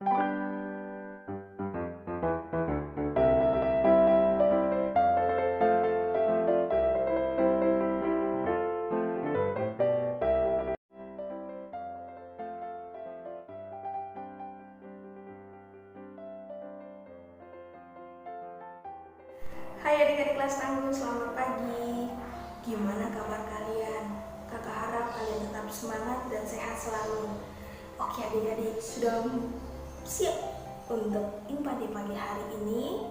Hai adik-adik kelas tangguh, selamat pagi. Gimana kabar kalian? Kakak harap kalian tetap semangat dan sehat selalu. Oke adik-adik, sudah siap untuk IMPA di pagi hari ini?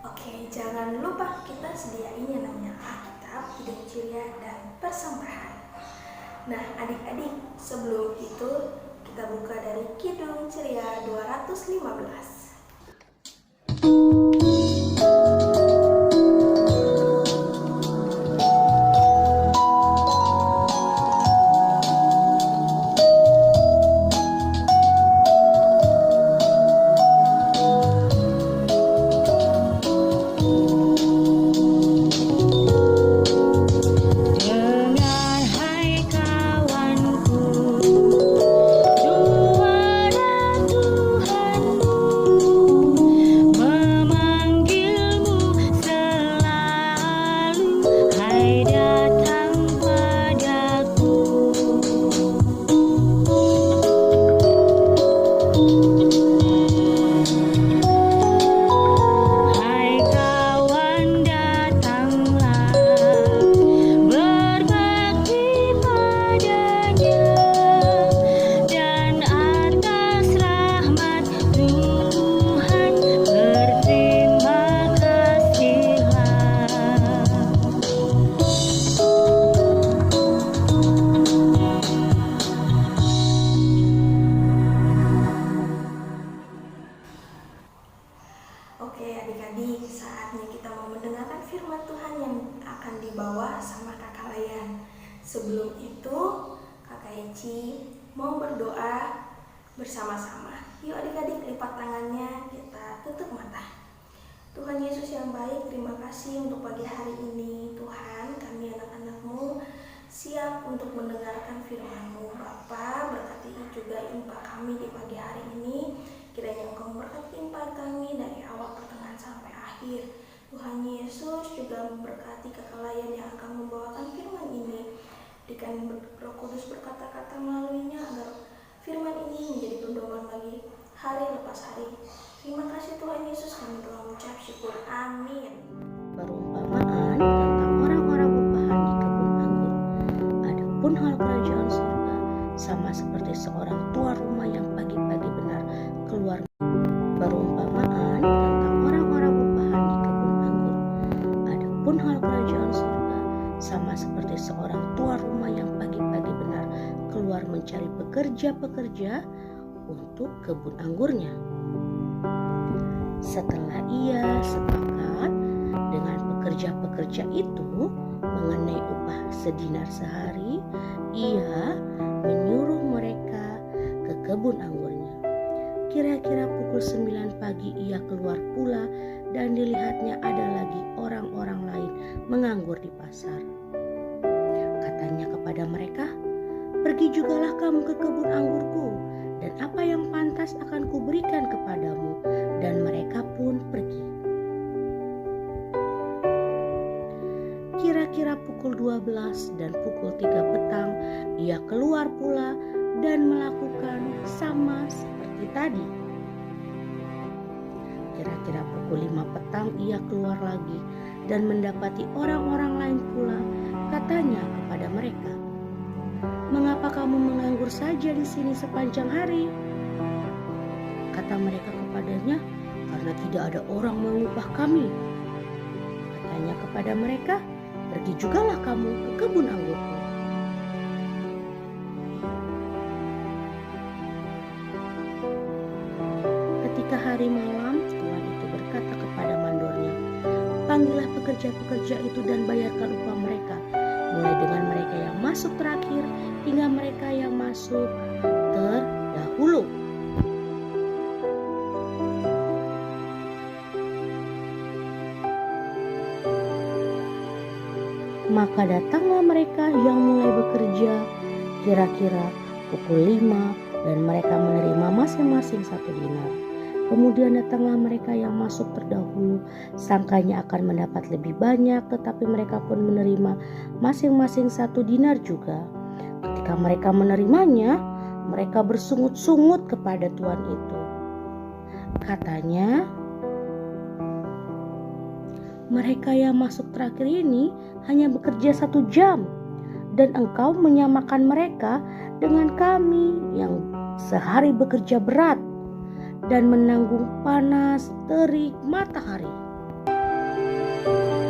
Oke, jangan lupa kita sediain yang namanya Alkitab, Kidung Ceria, dan Persembahan. Nah adik-adik, sebelum itu kita buka dari Kidung Ceria 215. Oke adik-adik, saatnya kita mau mendengarkan firman Tuhan yang akan dibawa sama kakak Layan. Sebelum itu, kakak Eci mau berdoa bersama-sama. Yuk adik-adik, lipat tangannya, kita tutup mata. Tuhan Yesus yang baik, terima kasih untuk pagi hari ini. Tuhan, kami anak-anak-Mu siap untuk mendengarkan firman-Mu. Bapa, berkati juga IMPA kami di pagi hari ini. Kiranya Engkau memberkati IMPA kami dari awal pertengahan sampai akhir. Tuhan Yesus juga memberkati kakak Layan yang akan membawakan firman ini. Jadikan Roh Kudus berkata-kata melaluinya agar firman ini menjadi pedoman bagi hari lepas hari. Terima kasih Tuhan Yesus, kami telah mengucap syukur. Amin. Perumpamaan tentang orang-orang upahan di kebun anggur. Adapun hal kerajaan surga sama seperti seorang tua rumah yang pagi-pagi benar keluar. Perumpamaan tentang orang-orang upahan di kebun anggur. Adapun hal kerajaan surga sama seperti seorang tua rumah yang pagi-pagi benar keluar mencari pekerja-pekerja untuk kebun anggurnya. Setelah ia sepakat dengan pekerja-pekerja itu mengenai upah sedinar sehari, ia menyuruh mereka ke kebun anggurnya. Kira-kira pukul 9 pagi ia keluar pula dan dilihatnya ada lagi orang-orang lain menganggur di pasar. Katanya kepada mereka, "Pergi jugalah kamu ke kebun anggurku, dan apa yang pantas akan kuberikan kepadamu." Dan mereka pun pergi. Kira-kira pukul 12 dan pukul 3 petang ia keluar pula dan melakukan sama seperti tadi. Kira-kira pukul 5 petang ia keluar lagi dan mendapati orang-orang lain pula. Katanya kepada mereka, "Mengapa kamu menganggur saja di sini sepanjang hari?" Kata mereka kepadanya, "Karena tidak ada orang mengupah kami." Katanya kepada mereka, "Pergi jugalah kamu ke kebun anggurku." Ketika hari malam, tuan itu berkata kepada mandornya, "Panggillah pekerja-pekerja itu dan bayarkan upah mereka, mulai dengan mereka yang masuk terakhir hingga mereka yang masuk terdahulu." Maka datanglah mereka yang mulai bekerja kira-kira pukul 5 dan mereka menerima masing-masing 1 dinar. Kemudian datanglah mereka yang masuk terdahulu, sangkanya akan mendapat lebih banyak, tetapi mereka pun menerima masing-masing 1 dinar juga. Ketika mereka menerimanya, mereka bersungut-sungut kepada tuan itu. Katanya, mereka yang masuk terakhir ini hanya bekerja 1 jam, dan engkau menyamakan mereka dengan kami yang sehari bekerja berat dan menanggung panas terik matahari.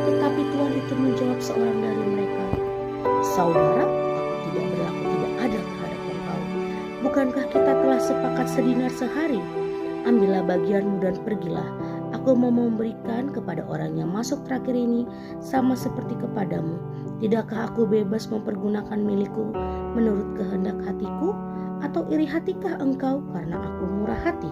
Tetapi Tuhan itu menjawab seorang dari mereka, "Saudara, aku tidak berlaku tidak adil terhadap engkau. Bukankah kita telah sepakat 1 dinar sehari? Ambillah bagianmu dan pergilah. Aku mau memberikan kepada orang yang masuk terakhir ini sama seperti kepadamu. Tidakkah aku bebas mempergunakan milikku menurut kehendak hatiku? Atau iri hatikah engkau karena aku murah hati?"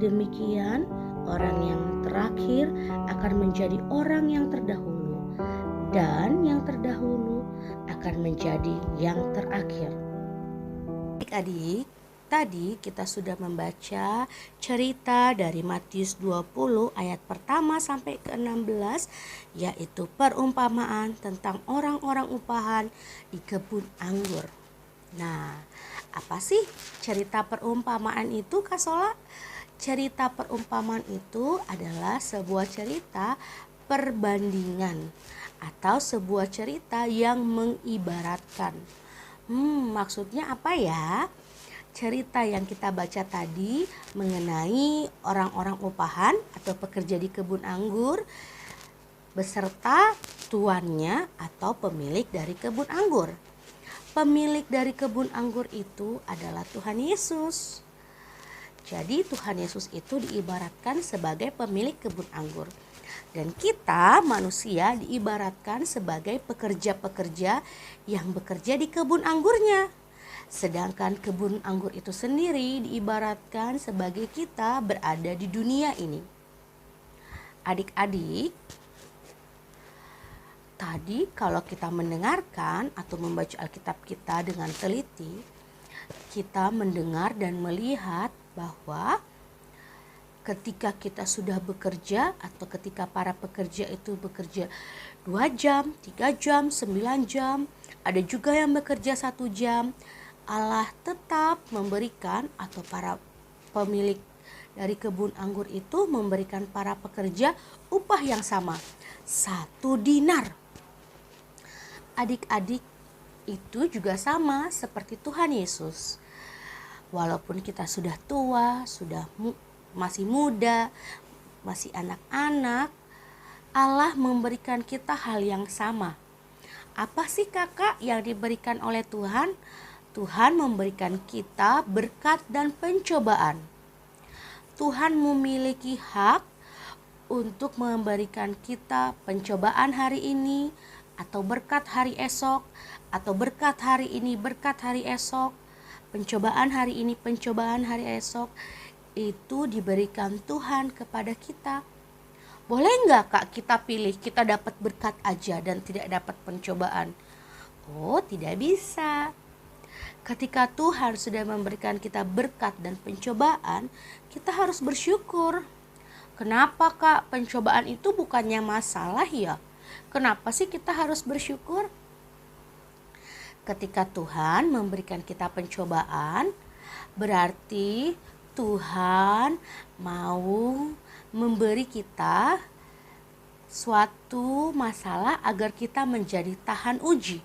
Demikian, orang yang terakhir akan menjadi orang yang terdahulu, dan yang terdahulu akan menjadi yang terakhir. Adik-adik, tadi kita sudah membaca cerita dari Matius 20 ayat pertama sampai ke-16, yaitu perumpamaan tentang orang-orang upahan di kebun anggur. Nah, apa sih cerita perumpamaan itu, Kak Sola? Cerita perumpamaan itu adalah sebuah cerita perbandingan atau sebuah cerita yang mengibaratkan. Maksudnya apa ya? Cerita yang kita baca tadi mengenai orang-orang upahan atau pekerja di kebun anggur beserta tuannya atau pemilik dari kebun anggur. Pemilik dari kebun anggur itu adalah Tuhan Yesus. Jadi Tuhan Yesus itu diibaratkan sebagai pemilik kebun anggur. Dan kita manusia diibaratkan sebagai pekerja-pekerja yang bekerja di kebun anggurnya. Sedangkan kebun anggur itu sendiri diibaratkan sebagai kita berada di dunia ini. Adik-adik, tadi kalau kita mendengarkan atau membaca Alkitab kita dengan teliti, kita mendengar dan melihat bahwa ketika kita sudah bekerja atau ketika para pekerja itu bekerja 2 jam, 3 jam, 9 jam, ada juga yang bekerja 1 jam, Allah tetap memberikan atau para pemilik dari kebun anggur itu memberikan para pekerja upah yang sama, 1 dinar. Adik-adik, itu juga sama seperti Tuhan Yesus. Walaupun kita sudah tua, masih muda, masih anak-anak, Allah memberikan kita hal yang sama. Apa sih kakak yang diberikan oleh Tuhan? Tuhan memberikan kita berkat dan pencobaan. Tuhan memiliki hak untuk memberikan kita pencobaan hari ini, atau berkat hari esok, atau berkat hari ini, berkat hari esok. Pencobaan hari ini, pencobaan hari esok, itu diberikan Tuhan kepada kita. Boleh nggak kak kita pilih kita dapat berkat aja dan tidak dapat pencobaan? Oh, tidak bisa. Ketika Tuhan sudah memberikan kita berkat dan pencobaan, kita harus bersyukur. Kenapa kak pencobaan itu bukannya masalah ya? Kenapa sih kita harus bersyukur? Ketika Tuhan memberikan kita pencobaan, berarti Tuhan mau memberi kita suatu masalah agar kita menjadi tahan uji,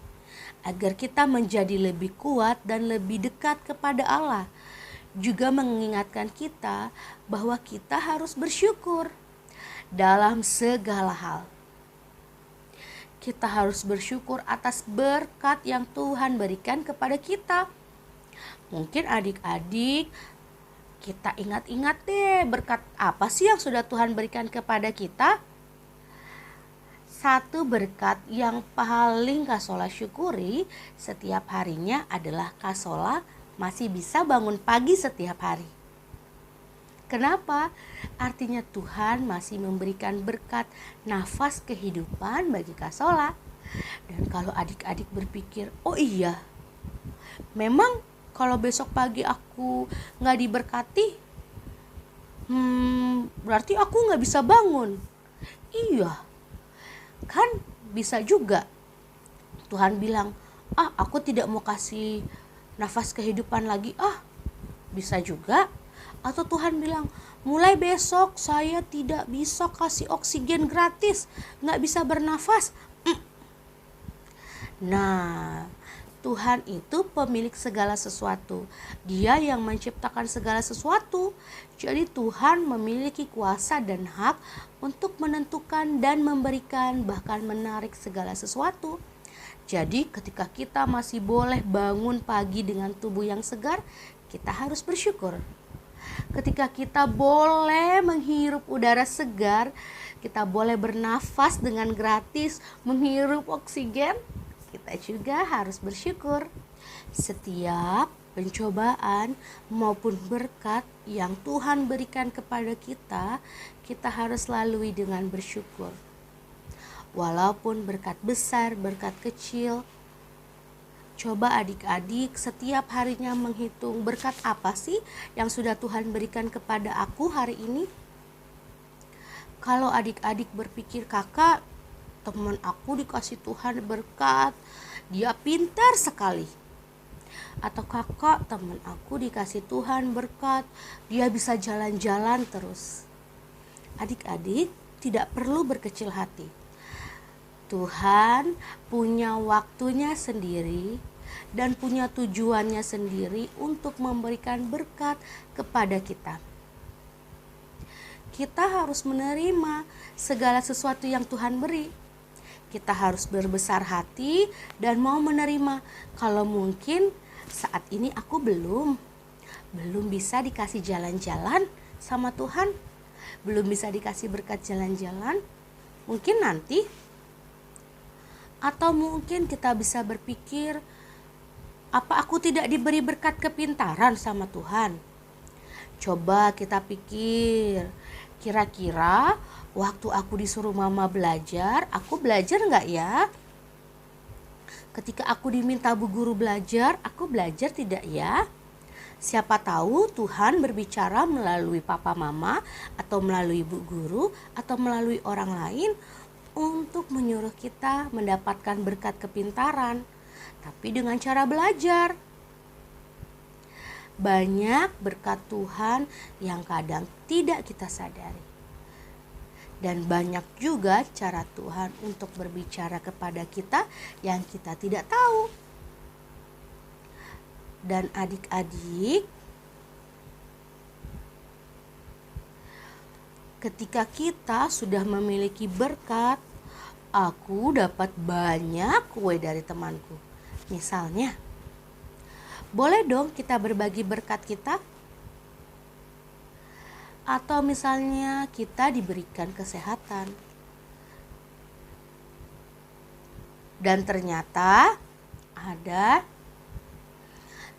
agar kita menjadi lebih kuat dan lebih dekat kepada Allah. Juga mengingatkan kita bahwa kita harus bersyukur dalam segala hal. Kita harus bersyukur atas berkat yang Tuhan berikan kepada kita. Mungkin adik-adik kita ingat-ingat deh berkat apa sih yang sudah Tuhan berikan kepada kita. Satu berkat yang paling Kak Sola syukuri setiap harinya adalah Kak Sola masih bisa bangun pagi setiap hari. Kenapa? Artinya Tuhan masih memberikan berkat nafas kehidupan bagi Kak Sola. Dan kalau adik-adik berpikir, oh iya, memang kalau besok pagi aku gak diberkati, berarti aku gak bisa bangun. Iya, kan bisa juga Tuhan bilang, aku tidak mau kasih nafas kehidupan lagi, bisa juga. Atau Tuhan bilang, mulai besok saya tidak bisa kasih oksigen gratis, gak bisa bernafas. Nah, Tuhan itu pemilik segala sesuatu. Dia yang menciptakan segala sesuatu. Jadi Tuhan memiliki kuasa dan hak untuk menentukan dan memberikan, bahkan menarik segala sesuatu. Jadi ketika kita masih boleh bangun pagi dengan tubuh yang segar, kita harus bersyukur. Ketika kita boleh menghirup udara segar, kita boleh bernafas dengan gratis, menghirup oksigen, kita juga harus bersyukur. Setiap pencobaan maupun berkat yang Tuhan berikan kepada kita, kita harus lalui dengan bersyukur. Walaupun berkat besar, berkat kecil, coba adik-adik setiap harinya menghitung berkat apa sih yang sudah Tuhan berikan kepada aku hari ini. Kalau adik-adik berpikir, kakak, teman aku dikasih Tuhan berkat, dia pintar sekali. Atau kakak, teman aku dikasih Tuhan berkat, dia bisa jalan-jalan terus. Adik-adik tidak perlu berkecil hati. Tuhan punya waktunya sendiri dan punya tujuannya sendiri untuk memberikan berkat kepada kita. Kita harus menerima segala sesuatu yang Tuhan beri. Kita harus berbesar hati dan mau menerima. Kalau mungkin saat ini aku belum bisa dikasih jalan-jalan sama Tuhan, belum bisa dikasih berkat jalan-jalan, mungkin nanti. Atau mungkin kita bisa berpikir, apa aku tidak diberi berkat kepintaran sama Tuhan? Coba kita pikir, kira-kira waktu aku disuruh mama belajar, aku belajar gak ya? Ketika aku diminta bu guru belajar, aku belajar tidak ya? Siapa tahu Tuhan berbicara melalui papa mama, atau melalui bu guru, atau melalui orang lain, untuk menyuruh kita mendapatkan berkat kepintaran, tapi dengan cara belajar. Banyak berkat Tuhan yang kadang tidak kita sadari. Dan banyak juga cara Tuhan untuk berbicara kepada kita yang kita tidak tahu. Dan adik-adik, ketika kita sudah memiliki berkat, aku dapat banyak kue dari temanku. Misalnya, boleh dong kita berbagi berkat kita? Atau misalnya kita diberikan kesehatan. Dan ternyata ada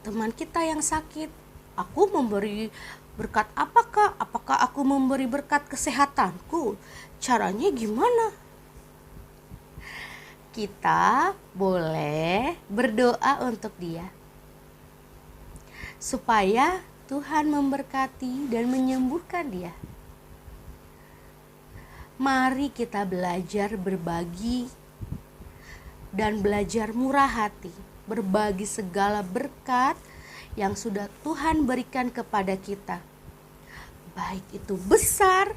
teman kita yang sakit. Aku memberi berkat apakah? Apakah aku memberi berkat kesehatanku? Caranya gimana? Kita boleh berdoa untuk dia, supaya Tuhan memberkati dan menyembuhkan dia. Mari kita belajar berbagi dan belajar murah hati, berbagi segala berkat yang sudah Tuhan berikan kepada kita. Baik itu besar,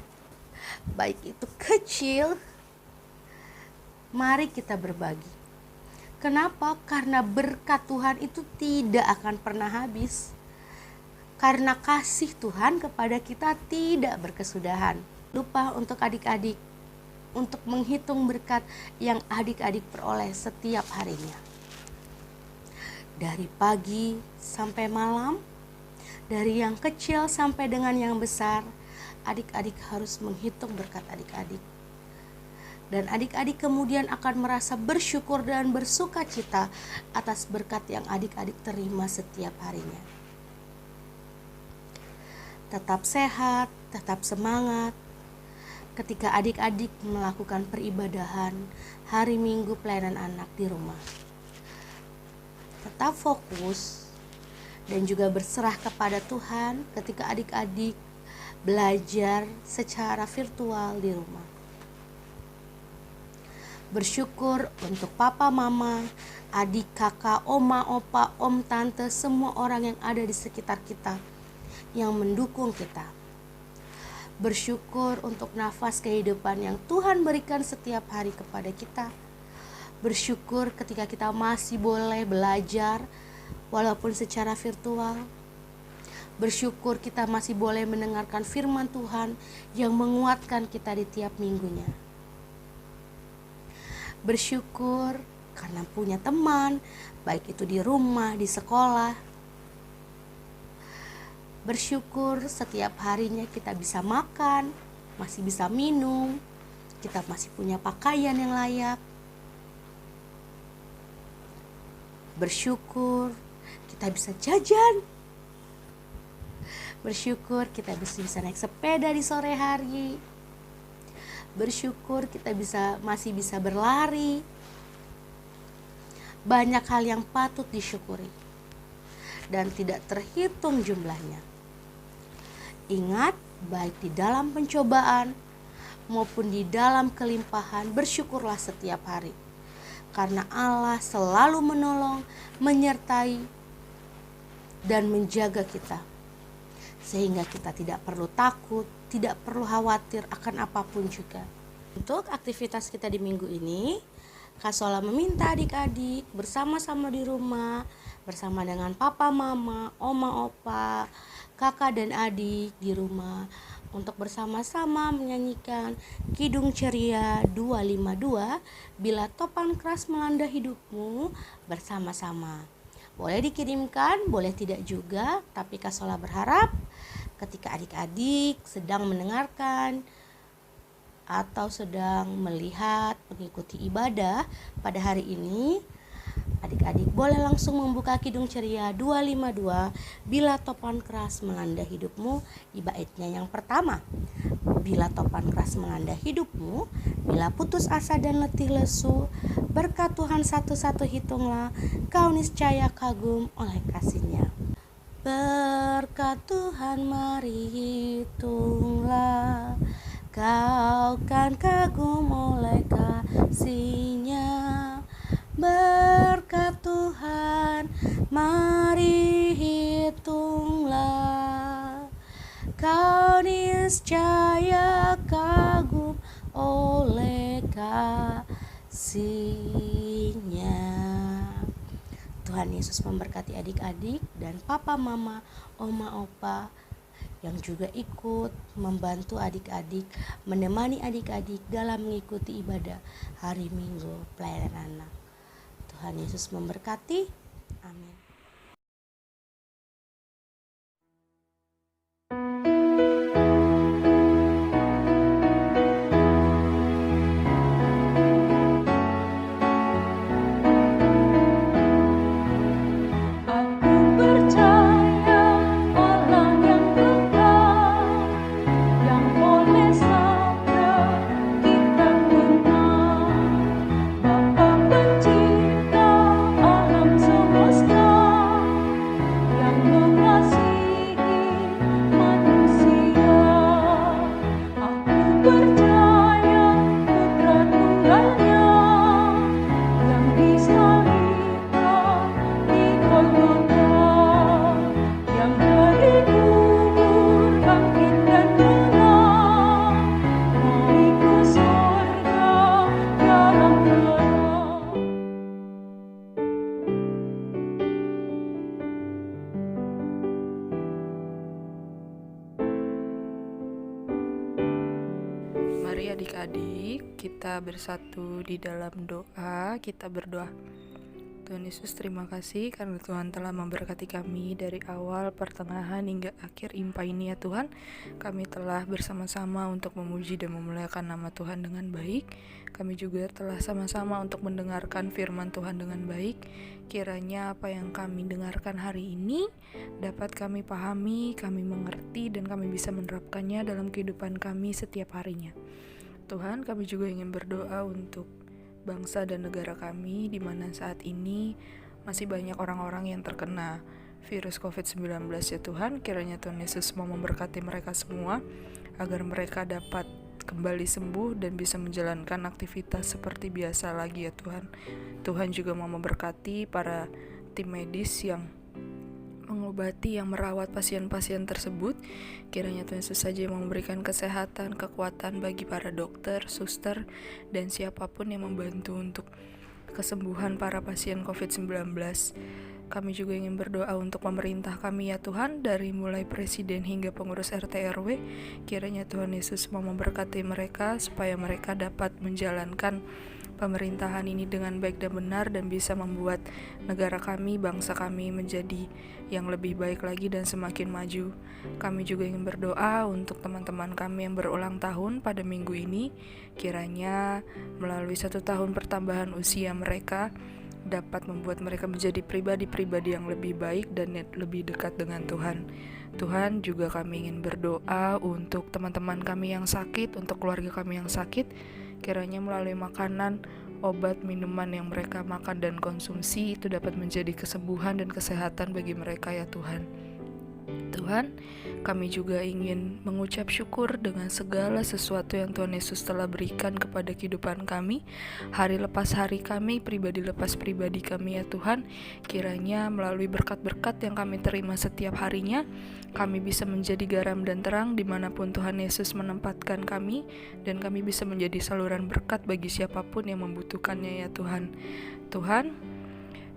baik itu kecil, mari kita berbagi. Kenapa? Karena berkat Tuhan itu tidak akan pernah habis. Karena kasih Tuhan kepada kita tidak berkesudahan. Lupa untuk adik-adik, untuk menghitung berkat yang adik-adik peroleh setiap harinya. Dari pagi sampai malam, dari yang kecil sampai dengan yang besar, adik-adik harus menghitung berkat adik-adik. Dan adik-adik kemudian akan merasa bersyukur dan bersuka cita atas berkat yang adik-adik terima setiap harinya. tetap sehat, tetap semangat ketika adik-adik melakukan peribadahan hari Minggu pelayanan anak di rumah. Tetap fokus dan juga berserah kepada Tuhan ketika adik-adik belajar secara virtual di rumah. Bersyukur untuk papa, mama, adik, kakak, oma, opa, om, tante, semua orang yang ada di sekitar kita yang mendukung kita. Bersyukur untuk nafas kehidupan yang Tuhan berikan setiap hari kepada kita. Bersyukur ketika kita masih boleh belajar walaupun secara virtual. Bersyukur kita masih boleh mendengarkan firman Tuhan yang menguatkan kita di tiap minggunya. Bersyukur karena punya teman, baik itu di rumah, di sekolah. Bersyukur setiap harinya kita bisa makan, masih bisa minum, kita masih punya pakaian yang layak. Bersyukur kita bisa jajan. Bersyukur kita bisa naik sepeda di sore hari. Bersyukur kita masih bisa berlari. Banyak hal yang patut disyukuri dan tidak terhitung jumlahnya. Ingat, baik di dalam pencobaan maupun di dalam kelimpahan, bersyukurlah setiap hari. Karena Allah selalu menolong, menyertai, dan menjaga kita. Sehingga kita tidak perlu takut, tidak perlu khawatir akan apapun juga. Untuk aktivitas kita di minggu ini, Kak Sola meminta adik-adik bersama-sama di rumah, bersama dengan papa, mama, oma, opa, kakak dan adik di rumah, untuk bersama-sama menyanyikan Kidung Ceria 252, Bila Topan Keras Melanda Hidupmu, bersama-sama. Boleh dikirimkan, boleh tidak juga, tapi Kak Sola berharap ketika adik-adik sedang mendengarkan atau sedang melihat mengikuti ibadah pada hari ini, adik-adik boleh langsung membuka Kidung Ceria 252, Bila Topan Keras Melanda Hidupmu, di baitnya yang pertama. Bila topan keras melanda hidupmu, bila putus asa dan letih lesu, berkat Tuhan satu-satu hitunglah, kau niscaya kagum oleh kasih-Nya. Berkat Tuhan mari hitunglah, kau kan kagum oleh kasih-Nya. Berkat Tuhan mari hitunglah, kau niscaya kagum oleh kasih-Nya. Tuhan Yesus memberkati adik-adik dan papa, mama, oma, opa yang juga ikut membantu adik-adik, menemani adik-adik dalam mengikuti ibadah hari Minggu pelayanan anak. Tuhan Yesus memberkati. Amin. Mari adik-adik kita bersatu di dalam doa, kita berdoa. Tuhan Yesus, terima kasih karena Tuhan telah memberkati kami dari awal, pertengahan, hingga akhir IMPA ini ya Tuhan. Kami telah bersama-sama untuk memuji dan memuliakan nama Tuhan dengan baik. Kami juga telah sama-sama untuk mendengarkan firman Tuhan dengan baik. Kiranya apa yang kami dengarkan hari ini dapat kami pahami, kami mengerti, dan kami bisa menerapkannya dalam kehidupan kami setiap harinya. Tuhan, kami juga ingin berdoa untuk bangsa dan negara kami, di mana saat ini masih banyak orang-orang yang terkena virus COVID-19 ya Tuhan. Kiranya Tuhan Yesus mau memberkati mereka semua, agar mereka dapat kembali sembuh dan bisa menjalankan aktivitas seperti biasa lagi ya Tuhan. Tuhan juga mau memberkati para tim medis yang mengobati, yang merawat pasien-pasien tersebut. Kiranya Tuhan Yesus saja yang memberikan kesehatan, kekuatan bagi para dokter, suster, dan siapapun yang membantu untuk kesembuhan para pasien COVID-19. Kami juga ingin berdoa untuk pemerintah kami ya Tuhan, dari mulai presiden hingga pengurus RT RW. Kiranya Tuhan Yesus mau memberkati mereka supaya mereka dapat menjalankan pemerintahan ini dengan baik dan benar, dan bisa membuat negara kami, bangsa kami menjadi yang lebih baik lagi dan semakin maju. Kami juga ingin berdoa untuk teman-teman kami yang berulang tahun pada minggu ini. Kiranya melalui 1 tahun pertambahan usia mereka dapat membuat mereka menjadi pribadi-pribadi yang lebih baik dan lebih dekat dengan Tuhan. Tuhan, juga kami ingin berdoa untuk teman-teman kami yang sakit, untuk keluarga kami yang sakit. Kiranya melalui makanan, obat, minuman yang mereka makan dan konsumsi itu dapat menjadi kesembuhan dan kesehatan bagi mereka ya Tuhan. Tuhan, kami juga ingin mengucap syukur dengan segala sesuatu yang Tuhan Yesus telah berikan kepada kehidupan kami, hari lepas hari kami, pribadi lepas pribadi kami ya Tuhan. Kiranya melalui berkat-berkat yang kami terima setiap harinya, kami bisa menjadi garam dan terang dimanapun Tuhan Yesus menempatkan kami, dan kami bisa menjadi saluran berkat bagi siapapun yang membutuhkannya ya Tuhan. Tuhan,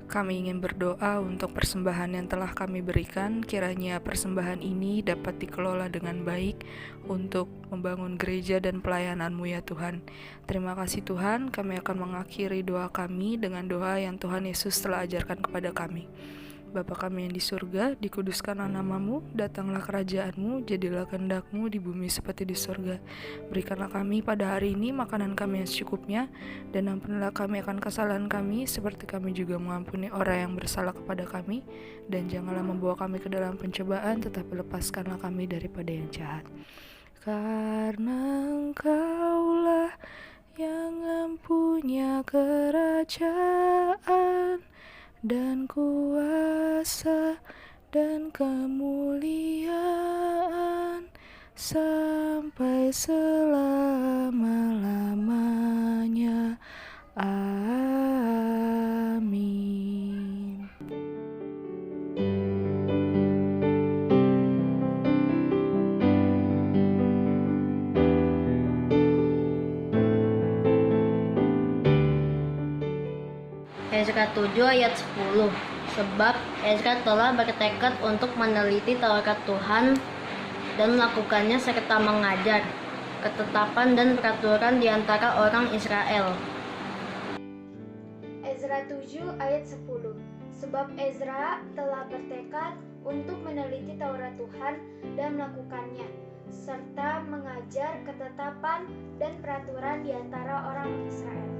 kami ingin berdoa untuk persembahan yang telah kami berikan. Kiranya persembahan ini dapat dikelola dengan baik untuk membangun gereja dan pelayanan-Mu ya Tuhan. Terima kasih Tuhan, kami akan mengakhiri doa kami dengan doa yang Tuhan Yesus telah ajarkan kepada kami. Bapa kami yang di surga, dikuduskanlah nama-Mu, datanglah kerajaan-Mu, jadilah kehendak-Mu di bumi seperti di surga. Berikanlah kami pada hari ini makanan kami yang secukupnya, dan ampunilah kami akan kesalahan kami, seperti kami juga mengampuni orang yang bersalah kepada kami. Dan janganlah membawa kami ke dalam pencobaan, tetapi lepaskanlah kami daripada yang jahat. Karena Engkaulah yang mempunyai kerajaan dan kuasa dan kemuliaan sampai selama-lamanya. Amin. Ezra 7 ayat 10. Sebab Ezra telah bertekad untuk meneliti Taurat Tuhan dan melakukannya serta mengajar ketetapan dan peraturan di antara orang Israel. Ezra 7 ayat 10. Sebab Ezra telah bertekad untuk meneliti Taurat Tuhan dan melakukannya, serta mengajar ketetapan dan peraturan di antara orang Israel.